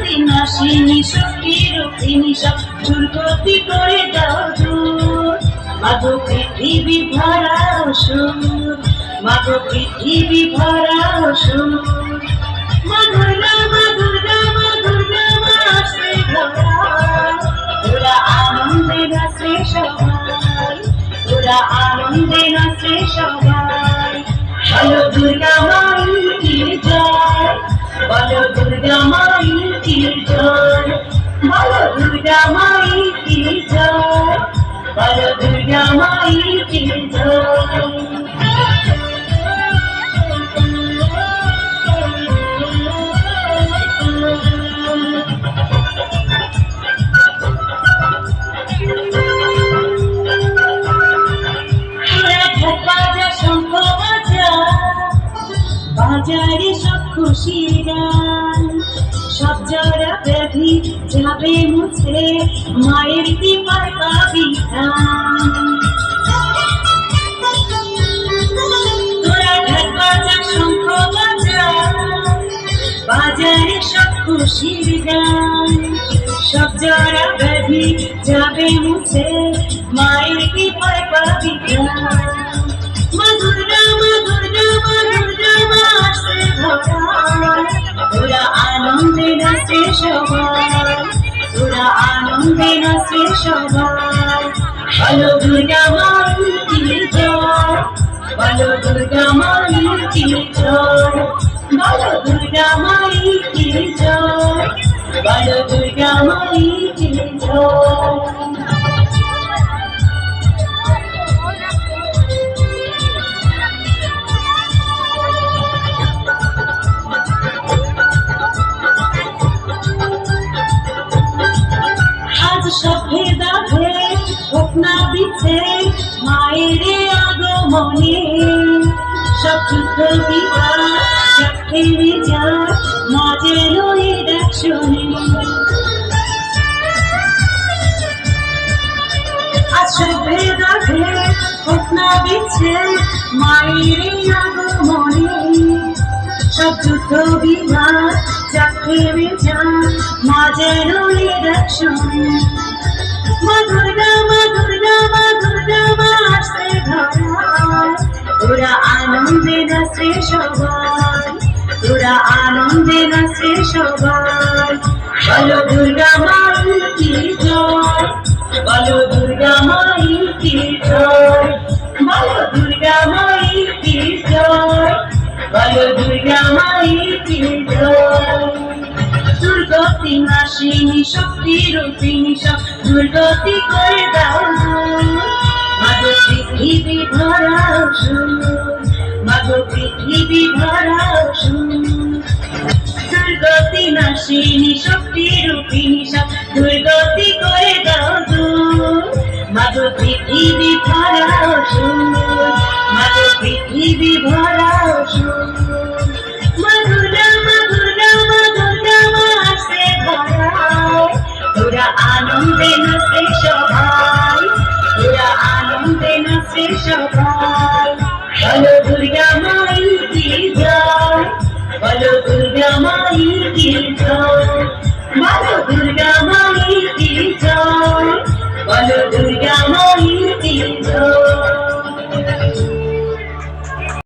দুর্গতি নাশিনী শক্তি রূপিণী সব দুর্গতি করে দাও দূর। মাগো পৃথিবী ভরা অসুর, মাগো পৃথিবী ভরা অসুর। মা দুর্গা মা দুর্গা মা দুর্গা মা আসে ঘোড়ায়, ওরা আনন্দে নাচে সবাই, ওরা আনন্দে নাচে সবাই। বলো দুর্গা মায়ের কি জয়, বলো দুর্গা মায়ের কি জয়, বলো দুর্গা মায়ের কি জয়, বলো দুর্গা মায়ের কি জয়। বাজারে সব খুশির গান, সব জরা ব্যাধি যাবে মুছে, মায়ের কৃপায় পাবি ত্রাণ। তোরা ঢাক বাজা শঙ্খ বাজা, বাজারে সব খুশির গান, সব জরা ব্যাধি যাবে মুছে, মায়ের কৃপায় পাবি ত্রাণ। মা দুর্গা মা দুর্গা মা দুর্গা মা আসে ঘোড়ায়, ওরা আনন্দে নাচে সবাই, ওরা আনন্দে নাচে সবাই। বলো দুর্গা মায়ের কি জয়, বলো দুর্গা মায়ের কি জয়, বলো দুর্গা মায়ের কি জয়, বলো দুর্গা মায়ের কি জয়। সভ্যে দাভে হোক না বিছে মায়ের আগমনে, সব যুদ্ধ বিবাদ থেমে যায়, মা যেন এর শোনে। আজ সভ্যে দাভে হোক না বিছে মায়ের আগমনে, সব যুদ্ধ বিবাদ থেমে যায়, মা যেন এর শোনে। মা দুর্গা মা দুর্গা মা দুর্গা মা আসে ঘোড়ায়, ওরা আনন্দে নাচে সবাই, ওরা আনন্দে নাচে সবাই। বলো দুর্গা মায়ের কি জয়, বলো দুর্গা মায়ের কি জয়, বলো দুর্গা মায়ের কি জয়, বলো দুর্গা মায়ের কি জয়। দুর্গতি নাশিনী শক্তি রূপিণী সব দুর্গতি করে দাও দূর। মাগো পৃথিবী ভরা অসুর, মাগো পৃথিবী ভরা অসুর। দুর্গতি নাশিনী শক্তি রূপিণী সব দুর্গতি করে দাও দূর। মাগো পৃথিবী ভরা অসুর, মাগো পৃথিবী ভরা অসুর। মা দুর্গা মা দুর্গা মা দুর্গা মা আসে ঘোড়ায়, ওরা আনন্দে নাচে সবাই, ওরা আনন্দে নাচে সবাই।